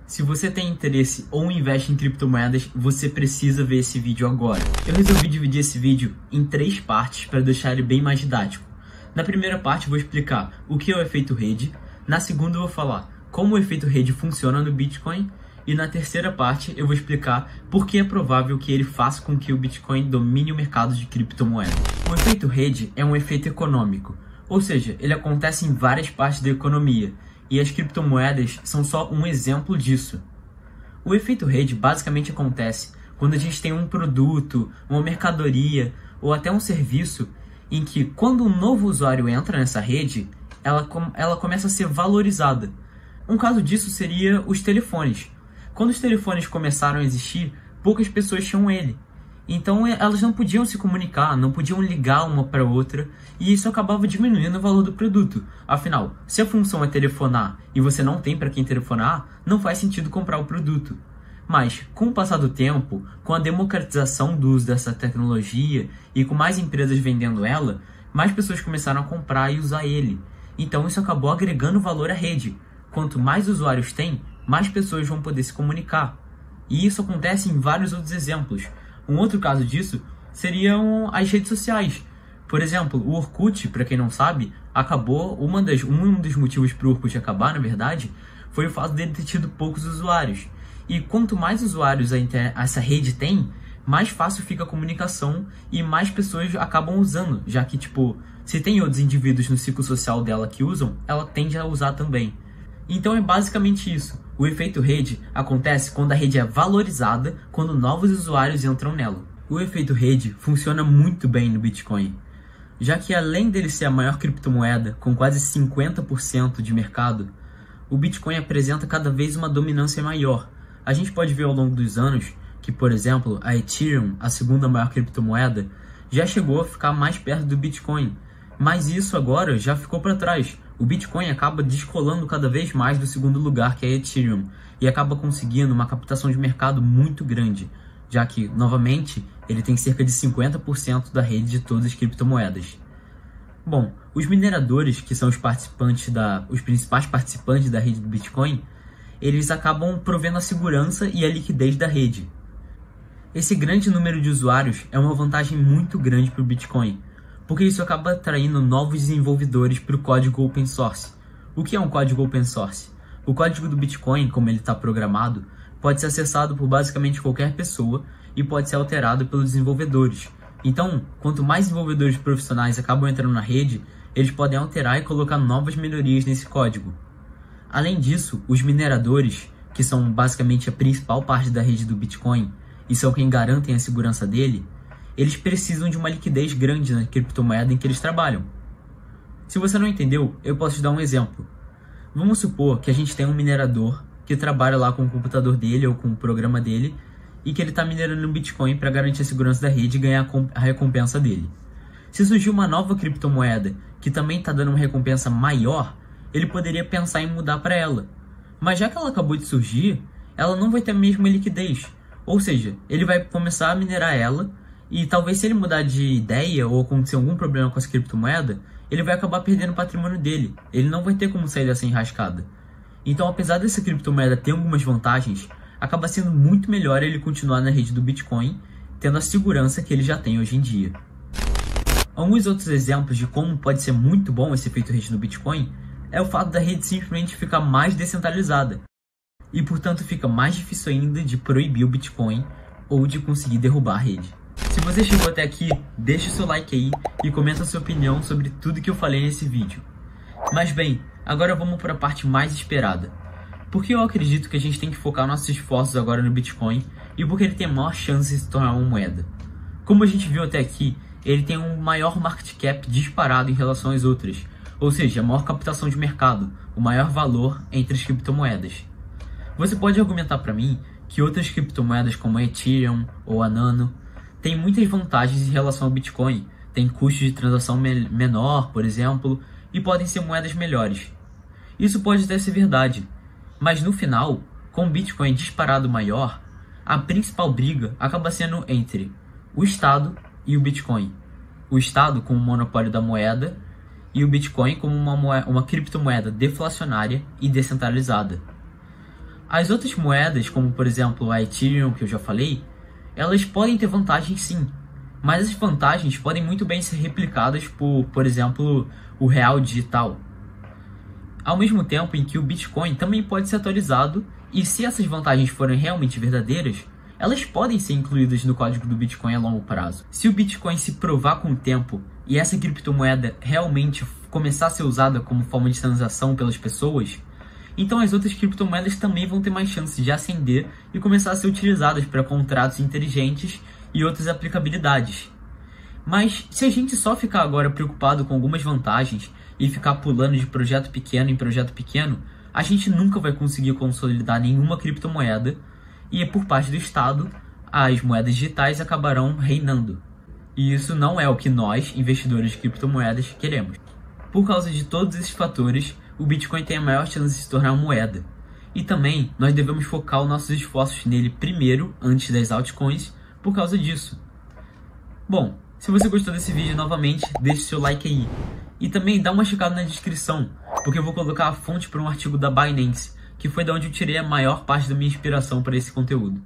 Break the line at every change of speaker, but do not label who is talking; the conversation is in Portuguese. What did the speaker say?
Se você tem interesse ou investe em criptomoedas, você precisa ver esse vídeo agora. Eu resolvi dividir esse vídeo em 3 partes para deixar ele bem mais didático. Na primeira parte eu vou explicar o que é o efeito rede, na segunda eu vou falar como o efeito rede funciona no Bitcoin e na terceira parte eu vou explicar por que é provável que ele faça com que o Bitcoin domine o mercado de criptomoedas. O efeito rede é um efeito econômico, ou seja, ele acontece em várias partes da economia. E as criptomoedas são só um exemplo disso. O efeito rede basicamente acontece quando a gente tem um produto, uma mercadoria ou até um serviço em que, quando um novo usuário entra nessa rede, ela começa a ser valorizada. Um caso disso seria os telefones. Quando os telefones começaram a existir, poucas pessoas tinham ele. Então elas não podiam se comunicar, não podiam ligar uma para outra, e isso acabava diminuindo o valor do produto. Afinal, se a função é telefonar e você não tem para quem telefonar, não faz sentido comprar o produto. Mas, com o passar do tempo, com a democratização do uso dessa tecnologia e com mais empresas vendendo ela, mais pessoas começaram a comprar e usar ele. Então isso acabou agregando valor à rede. Quanto mais usuários tem, mais pessoas vão poder se comunicar. E isso acontece em vários outros exemplos. Um outro caso disso seriam as redes sociais. Por exemplo, o Orkut, para quem não sabe, acabou, um dos motivos para o Orkut acabar, na verdade, foi o fato dele ter tido poucos usuários. E quanto mais usuários essa rede tem, mais fácil fica a comunicação e mais pessoas acabam usando, já que, se tem outros indivíduos no ciclo social dela que usam, ela tende a usar também. Então é basicamente isso. O efeito rede acontece quando a rede é valorizada, quando novos usuários entram nela. O efeito rede funciona muito bem no Bitcoin, já que além dele ser a maior criptomoeda, com quase 50% de mercado, o Bitcoin apresenta cada vez uma dominância maior. A gente pode ver ao longo dos anos que, por exemplo, a Ethereum, a segunda maior criptomoeda, já chegou a ficar mais perto do Bitcoin, mas isso agora já ficou para trás. O Bitcoin acaba descolando cada vez mais do segundo lugar, que é a Ethereum, e acaba conseguindo uma captação de mercado muito grande, já que, novamente, ele tem cerca de 50% da rede de todas as criptomoedas. Bom, os mineradores, que são os principais participantes da rede do Bitcoin, eles acabam provendo a segurança e a liquidez da rede. Esse grande número de usuários é uma vantagem muito grande para o Bitcoin, porque isso acaba atraindo novos desenvolvedores para o código open source. O que é um código open source? O código do Bitcoin, como ele está programado, pode ser acessado por basicamente qualquer pessoa e pode ser alterado pelos desenvolvedores. Então, quanto mais desenvolvedores profissionais acabam entrando na rede, eles podem alterar e colocar novas melhorias nesse código. Além disso, os mineradores, que são basicamente a principal parte da rede do Bitcoin e são quem garantem a segurança dele, eles precisam de uma liquidez grande na criptomoeda em que eles trabalham. Se você não entendeu, eu posso te dar um exemplo. Vamos supor que a gente tem um minerador que trabalha lá com o computador dele ou com o programa dele e que ele está minerando um Bitcoin para garantir a segurança da rede e ganhar a recompensa dele. Se surgir uma nova criptomoeda que também está dando uma recompensa maior, ele poderia pensar em mudar para ela. Mas já que ela acabou de surgir, ela não vai ter a mesma liquidez. Ou seja, ele vai começar a minerar ela e talvez, se ele mudar de ideia ou acontecer algum problema com essa criptomoeda, ele vai acabar perdendo o patrimônio dele. Ele não vai ter como sair dessa enrascada. Então, apesar dessa criptomoeda ter algumas vantagens, acaba sendo muito melhor ele continuar na rede do Bitcoin, tendo a segurança que ele já tem hoje em dia. Alguns outros exemplos de como pode ser muito bom esse efeito rede no Bitcoin é o fato da rede simplesmente ficar mais descentralizada. E, portanto, fica mais difícil ainda de proibir o Bitcoin ou de conseguir derrubar a rede. Se você chegou até aqui, deixa o seu like aí e comenta a sua opinião sobre tudo que eu falei nesse vídeo. Mas bem, agora vamos para a parte mais esperada. Porque eu acredito que a gente tem que focar nossos esforços agora no Bitcoin e porque ele tem a maior chance de se tornar uma moeda. Como a gente viu até aqui, ele tem um maior market cap disparado em relação às outras, ou seja, a maior captação de mercado, o maior valor entre as criptomoedas. Você pode argumentar para mim que outras criptomoedas como a Ethereum ou a Nano têm muitas vantagens em relação ao Bitcoin, tem custo de transação menor, por exemplo, e podem ser moedas melhores. Isso pode até ser verdade, mas no final, com o Bitcoin disparado maior, a principal briga acaba sendo entre o Estado e o Bitcoin. O Estado como monopólio da moeda e o Bitcoin como uma criptomoeda deflacionária e descentralizada. As outras moedas, como por exemplo a Ethereum, que eu já falei, elas podem ter vantagens sim, mas as vantagens podem muito bem ser replicadas por exemplo, o real digital. Ao mesmo tempo em que o Bitcoin também pode ser atualizado, e se essas vantagens forem realmente verdadeiras, elas podem ser incluídas no código do Bitcoin a longo prazo. Se o Bitcoin se provar com o tempo e essa criptomoeda realmente começar a ser usada como forma de transação pelas pessoas, então as outras criptomoedas também vão ter mais chances de ascender e começar a ser utilizadas para contratos inteligentes e outras aplicabilidades. Mas se a gente só ficar agora preocupado com algumas vantagens e ficar pulando de projeto pequeno em projeto pequeno, a gente nunca vai conseguir consolidar nenhuma criptomoeda e por parte do Estado, as moedas digitais acabarão reinando. E isso não é o que nós, investidores de criptomoedas, queremos. Por causa de todos esses fatores, o Bitcoin tem a maior chance de se tornar uma moeda. E também, nós devemos focar os nossos esforços nele primeiro, antes das altcoins, por causa disso. Bom, se você gostou desse vídeo, novamente, deixe seu like aí. E também dá uma checada na descrição, porque eu vou colocar a fonte para um artigo da Binance, que foi da onde eu tirei a maior parte da minha inspiração para esse conteúdo.